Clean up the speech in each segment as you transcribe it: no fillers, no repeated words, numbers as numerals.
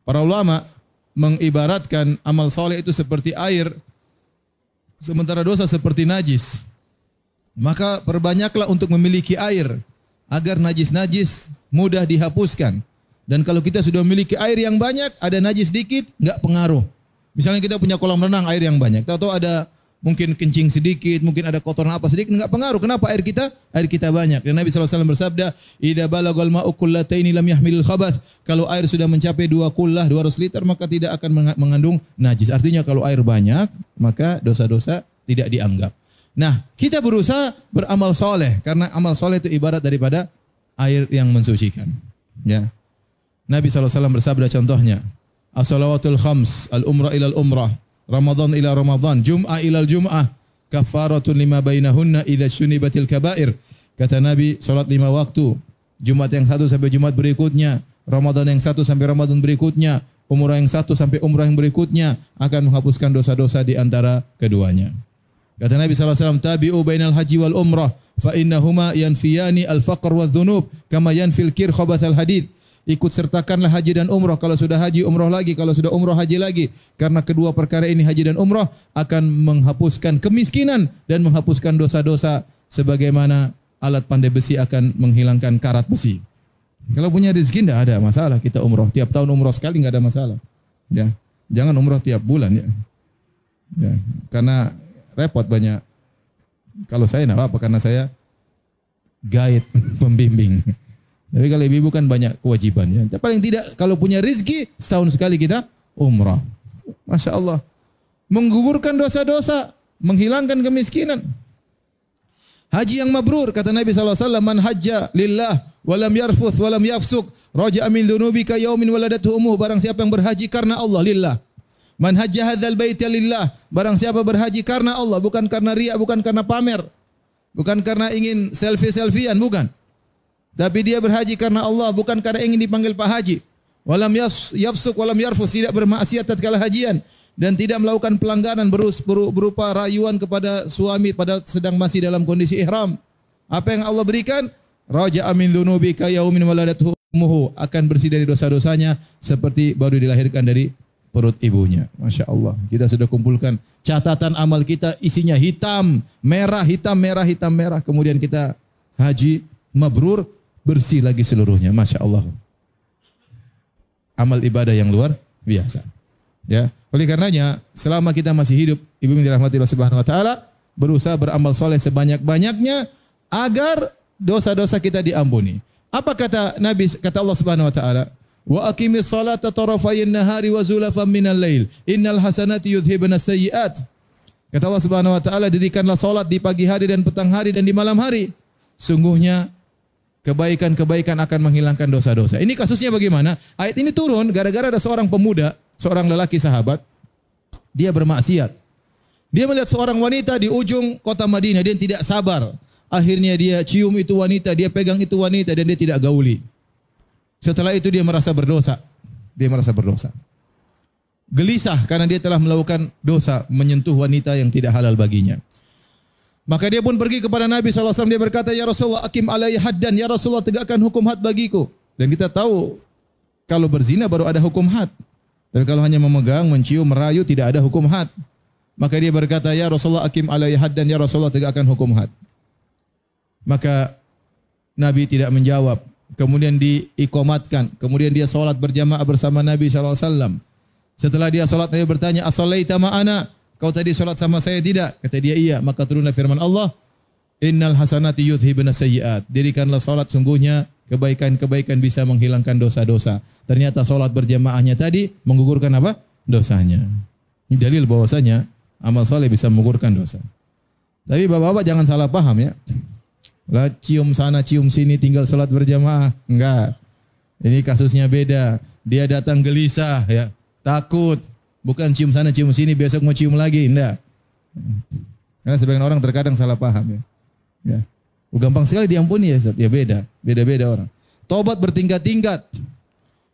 Para ulama mengibaratkan amal soleh itu seperti air, sementara dosa seperti najis. Maka perbanyaklah untuk memiliki air agar najis-najis mudah dihapuskan. Dan kalau kita sudah memiliki air yang banyak, ada najis dikit, enggak pengaruh. Misalnya kita punya kolam renang air yang banyak, tahu-tahu ada mungkin kencing sedikit, mungkin ada kotoran apa sedikit, enggak pengaruh. Kenapa? Air kita banyak. Dan Nabi SAW bersabda, "Idza balagal ma'u qullataini lam yahmilul khabath." Kalau air sudah mencapai 2 kullah, 200 liter, maka tidak akan mengandung najis. Artinya kalau air banyak, maka dosa-dosa tidak dianggap. Nah, kita berusaha beramal soleh, karena amal soleh itu ibarat daripada air yang mensucikan. Ya. Nabi SAW bersabda contohnya, as-salawatul khams, al-umrah ilal umrah, Ramadan ila Ramadan, Jum'ah ilal Jum'ah, kafaratun lima bainahunna idza syunibatil kabair. Kata Nabi, salat 5 waktu, Jumat yang 1 sampai Jumat berikutnya, Ramadan yang 1 sampai Ramadan berikutnya, umrah yang 1 sampai umrah yang berikutnya akan menghapuskan dosa-dosa di antara keduanya. Kata Nabi SAW, tabi'u bainal haji wal umrah, fa innahuma yanfiyani al-faqr wa dhunub, kama yanfil kir khabathal hadid. Ikut sertakanlah haji dan umrah. Kalau sudah haji, umrah lagi. Kalau sudah umrah, haji lagi. Karena kedua perkara ini, haji dan umrah, akan menghapuskan kemiskinan dan menghapuskan dosa-dosa sebagaimana alat pandai besi akan menghilangkan karat besi. Kalau punya rezeki tidak ada masalah kita umrah. Tiap tahun umrah sekali tidak ada masalah. Ya. Jangan umrah tiap bulan ya. Ya. Karena repot banyak. Kalau saya tidak apa-apa karena saya guide, pembimbing. Tapi kalau ibu kan banyak kewajiban ya. Paling tidak kalau punya rezeki setahun sekali kita umrah. Masya Allah. Menggugurkan dosa-dosa, menghilangkan kemiskinan. Haji yang mabrur, kata Nabi SAW, man hajja lillah, walam yarfuth, walam yafsuk, raja'a min dhunubika yaumin waladatu umuh. Barang siapa yang berhaji karena Allah, lillah. Man hajja hadzal baita lillah. Barang siapa berhaji karena Allah, bukan karena riya, bukan karena pamer. Bukan karena ingin selfie-selfian, bukan. Tapi dia berhaji karena Allah, bukan karena ingin dipanggil Pak Haji. Walam yafsuk, walam yarfuth, tidak bermaksiat tatkala hajian. Dan tidak melakukan pelanggaran berupa rayuan kepada suami pada sedang masih dalam kondisi ihram. Apa yang Allah berikan? Raja'a min dzunubika yaumin waladatuhu ummuhu, akan bersih dari dosa-dosanya seperti baru dilahirkan dari perut ibunya. Masya Allah. Kita sudah kumpulkan catatan amal kita, isinya hitam, merah, hitam, merah, hitam, merah. Kemudian kita haji mabrur, bersih lagi seluruhnya. Masya Allah. Amal ibadah yang luar biasa. Ya. Oleh karenanya, selama kita masih hidup, ibu yang dirahmati Allah Subhanahu wa taala, berusaha beramal soleh sebanyak-banyaknya agar dosa-dosa kita diampuni. Apa kata Nabi, kata Allah Subhanahu wa taala? Wa aqimis salata tarafayn nahari wa zulafan minal lail. Innal hasanati yudhhibunas sayyi'at. Kata Allah Subhanahu wa taala, dirikanlah salat di pagi hari dan petang hari dan di malam hari. Sungguhnya kebaikan-kebaikan akan menghilangkan dosa-dosa. Ini kasusnya bagaimana? Ayat ini turun gara-gara ada seorang pemuda, seorang lelaki sahabat, dia bermaksiat. Dia melihat seorang wanita di ujung kota Madinah, dia tidak sabar. Akhirnya dia cium itu wanita, dia pegang itu wanita dan dia tidak gauli. Setelah itu dia merasa berdosa. Dia merasa berdosa. Gelisah karena dia telah melakukan dosa, menyentuh wanita yang tidak halal baginya. Maka dia pun pergi kepada Nabi SAW, dia berkata, ya Rasulullah, akim alaihi haddan, ya Rasulullah, tegakkan hukum had bagiku. Dan kita tahu, kalau berzina baru ada hukum had. Tapi kalau hanya memegang, mencium, merayu, tidak ada hukum had. Maka dia berkata, ya Rasulullah, akim alaihi haddan, ya Rasulullah, tegakkan hukum had. Maka Nabi tidak menjawab. Kemudian diikomatkan. Kemudian dia solat berjamaah bersama Nabi SAW. Setelah dia solat, Nabi bertanya, as-salaita ma'ana? Kau tadi solat sama saya tidak? Kata dia, iya. Maka turunlah firman Allah, innal hasanati yudhhibunas sayyi'at. Dirikanlah solat, sungguhnya kebaikan-kebaikan bisa menghilangkan dosa-dosa. Ternyata solat berjamaahnya tadi menggugurkan apa? Dosanya. Ini dalil bahwasanya amal soleh bisa menggugurkan dosa. Tapi bapak-bapak jangan salah paham ya. Lah cium sana cium sini tinggal solat berjamaah. Enggak. Ini kasusnya beda. Dia datang gelisah ya, takut. Bukan cium sana cium sini besok mau cium lagi, enggak. Karena sebagian orang terkadang salah paham ya. Ya. Gampang sekali diampuni ya Ustaz. Ya beda. Beda-beda orang. Taubat bertingkat-tingkat.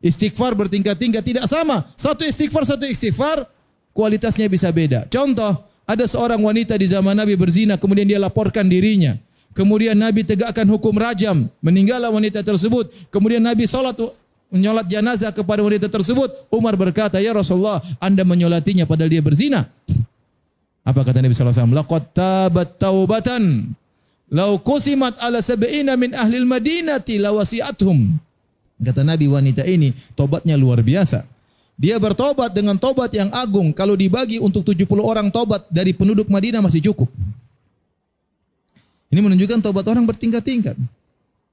Istighfar bertingkat-tingkat, tidak sama. Satu istighfar, kualitasnya bisa beda. Contoh, ada seorang wanita di zaman Nabi berzina, kemudian dia laporkan dirinya. Kemudian Nabi tegakkan hukum rajam, meninggallah wanita tersebut. Kemudian Nabi salat menyolat jenazah kepada wanita tersebut. Umar berkata, "Ya Rasulullah, Anda menyolatinya padahal dia berzina." Apa kata Nabi sallallahu alaihi wasallam? "Laqad tabat taubatan law qusimat ala sab'ina min ahli al-Madinati lawasi'athum." Kata Nabi, wanita ini tobatnya luar biasa. Dia bertobat dengan tobat yang agung. Kalau dibagi untuk 70 orang tobat dari penduduk Madinah masih cukup. Ini menunjukkan tobat orang bertingkat-tingkat.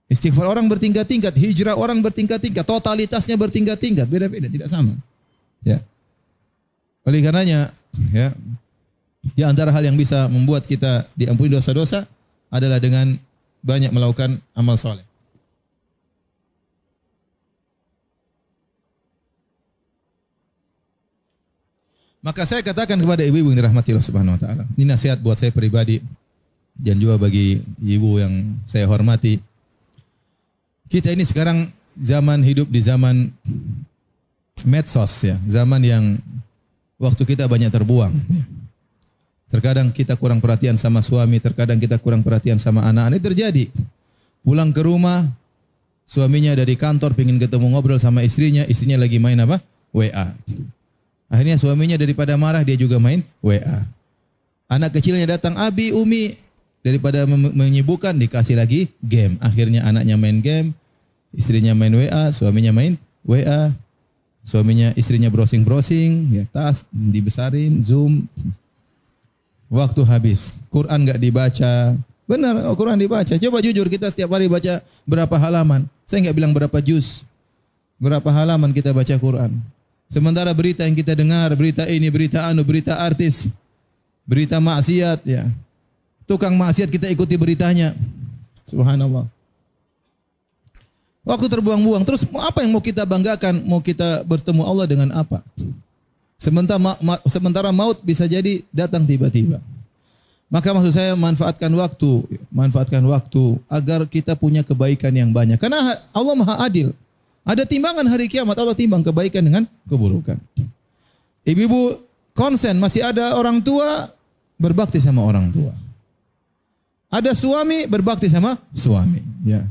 Istighfar orang bertingkat-tingkat, hijrah orang bertingkat-tingkat, totalitasnya bertingkat-tingkat, beda-beda, tidak sama. Ya. Oleh karenanya, ya, di antara hal yang bisa membuat kita diampuni dosa-dosa adalah dengan banyak melakukan amal soleh. Maka saya katakan kepada ibu-ibu yang dirahmati Allah Subhanahu wa taala. Ini nasihat buat saya pribadi dan juga bagi ibu yang saya hormati. Kita ini sekarang hidup di zaman medsos ya, zaman yang waktu kita banyak terbuang. Terkadang kita kurang perhatian sama suami, terkadang kita kurang perhatian sama anak. Ini terjadi. Pulang ke rumah, suaminya dari kantor pengen ketemu ngobrol sama istrinya, istrinya lagi main apa? WA. Akhirnya suaminya daripada marah dia juga main WA. Anak kecilnya datang, "Abi, Umi," daripada menyibukkan dikasih lagi game. Akhirnya anaknya main game, istrinya main WA, suaminya main WA. Istrinya browsing-browsing, ya tas dibesarin, zoom. Waktu habis, Quran enggak dibaca. Benar, Quran dibaca. Coba jujur, kita setiap hari baca berapa halaman? Saya enggak bilang berapa juz. Berapa halaman kita baca Quran? Sementara berita yang kita dengar, berita ini, berita anu, berita artis, berita maksiat, ya. Tukang maksiat kita ikuti beritanya. Subhanallah. Waktu terbuang-buang. Terus apa yang mau kita banggakan? Mau kita bertemu Allah dengan apa? Sementara maut bisa jadi datang tiba-tiba. Maka maksud saya manfaatkan waktu agar kita punya kebaikan yang banyak. Karena Allah Maha Adil. Ada timbangan hari kiamat, Allah timbang kebaikan dengan keburukan. Ibu-ibu konsen, masih ada orang tua, berbakti sama orang tua. Ada suami, berbakti sama suami. Ya.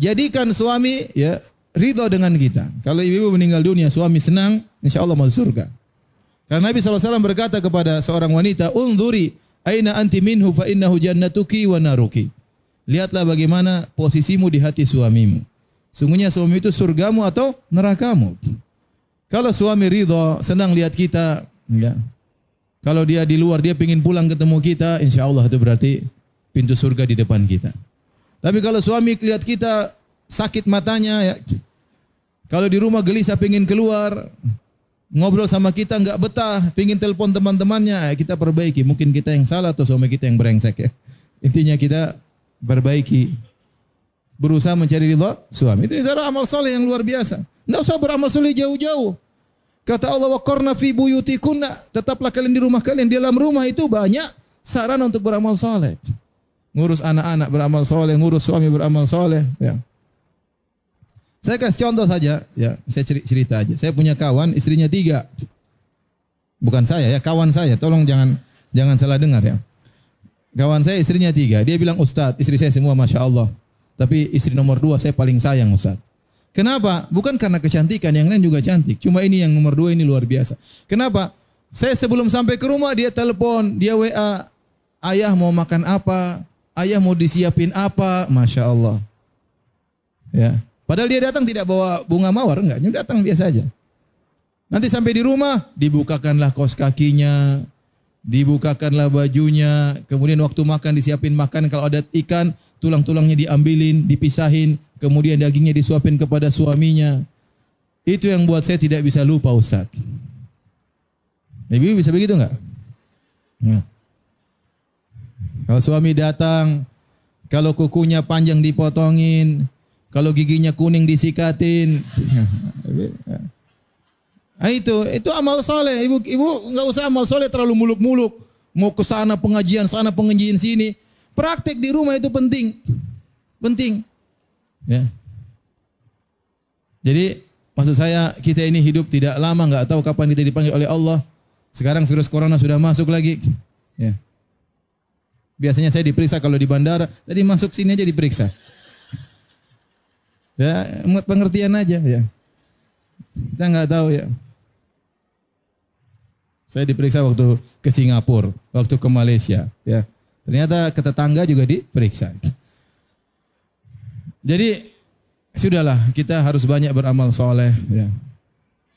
Jadikan suami ya ridho dengan kita. Kalau ibu-ibu meninggal dunia, suami senang, insya Allah masuk surga. Karena Nabi SAW berkata kepada seorang wanita, "Unzuri aina anti minhu fa innahu jannatuki wa naruki." Lihatlah bagaimana posisimu di hati suamimu. Sungguhnya suami itu surgamu atau nerakamu. Kalau suami ridho, senang lihat kita, ya. Kalau dia di luar, dia ingin pulang ketemu kita, insya Allah itu berarti pintu surga di depan kita. Tapi kalau suami lihat kita sakit matanya, ya. Kalau di rumah gelisah pengen keluar, ngobrol sama kita enggak betah, pengen telepon teman-temannya, ya kita perbaiki. Mungkin kita yang salah atau suami kita yang brengsek ya. Intinya kita perbaiki. Berusaha mencari ridha suami. Itu cara amal soleh yang luar biasa. Tidak usah beramal soleh jauh-jauh. Kata Allah, "Waqarna fi buyutikunna." Tetaplah kalian di rumah kalian. Di dalam rumah itu banyak sarana untuk beramal soleh. Ngurus anak-anak beramal soleh, ngurus suami beramal soleh. Ya. Saya kasih contoh saja. Ya, saya cerita aja. Saya punya kawan, istrinya 3. Bukan saya ya, kawan saya. Tolong jangan salah dengar ya. Kawan saya istrinya 3. Dia bilang, "Ustaz, istri saya semua Masya Allah. Tapi istri nomor 2 saya paling sayang Ustaz." Kenapa? Bukan karena kecantikan, yang lain juga cantik. Cuma ini yang nomor 2 ini luar biasa. Kenapa? Saya sebelum sampai ke rumah dia telepon, dia WA. "Ayah mau makan apa? Ayah mau disiapin apa?" Masya Allah. Ya. Padahal dia datang tidak bawa bunga mawar, enggak. Dia datang biasa aja. Nanti sampai di rumah, dibukakanlah kaos kakinya, dibukakanlah bajunya, kemudian waktu makan disiapin makan, kalau ada ikan, tulang-tulangnya diambilin, dipisahin, kemudian dagingnya disuapin kepada suaminya. Itu yang buat saya tidak bisa lupa Ustaz. Ibu bisa begitu enggak? Nah. Kalau suami datang, kalau kukunya panjang dipotongin, kalau giginya kuning disikatin. Nah, itu amal soleh. Ibu enggak usah amal soleh terlalu muluk-muluk. Mau ke sana pengajian sini. Praktek di rumah itu penting. Penting. Ya. Jadi maksud saya kita ini hidup tidak lama, enggak tahu kapan kita dipanggil oleh Allah. Sekarang virus corona sudah masuk lagi. Ya. Biasanya saya diperiksa kalau di bandara, tadi masuk sini aja diperiksa. Ya, pengertian aja ya. Kita nggak tahu ya. Saya diperiksa waktu ke Singapura, waktu ke Malaysia, ya. Ternyata ke tetangga juga diperiksa. Jadi sudahlah, kita harus banyak beramal soleh, ya.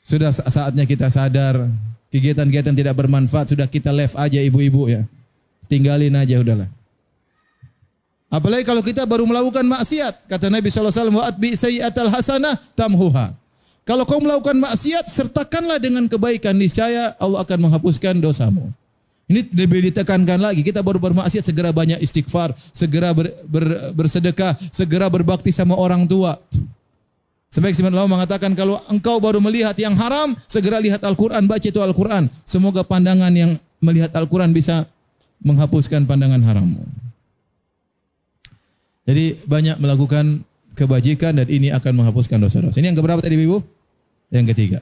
Sudah saatnya kita sadar kegiatan-kegiatan tidak bermanfaat sudah kita left aja ibu-ibu ya. Tinggalin aja udahlah. Apalagi kalau kita baru melakukan maksiat. Kata Nabi SAW, wa'atbi sayyi'atal hasanah tamhuha. Kalau kau melakukan maksiat, sertakanlah dengan kebaikan. Niscaya Allah akan menghapuskan dosamu. Ini lebih ditekankan lagi. Kita baru bermaksiat, segera banyak istighfar. Segera bersedekah. Segera berbakti sama orang tua. Sebagaimana Allah mengatakan, kalau engkau baru melihat yang haram, segera lihat Al-Quran. Baca itu Al-Quran. Semoga pandangan yang melihat Al-Quran bisa menghapuskan pandangan harammu. Jadi banyak melakukan kebajikan dan ini akan menghapuskan dosa-dosa. Ini yang keberapa tadi Ibu? Yang ketiga.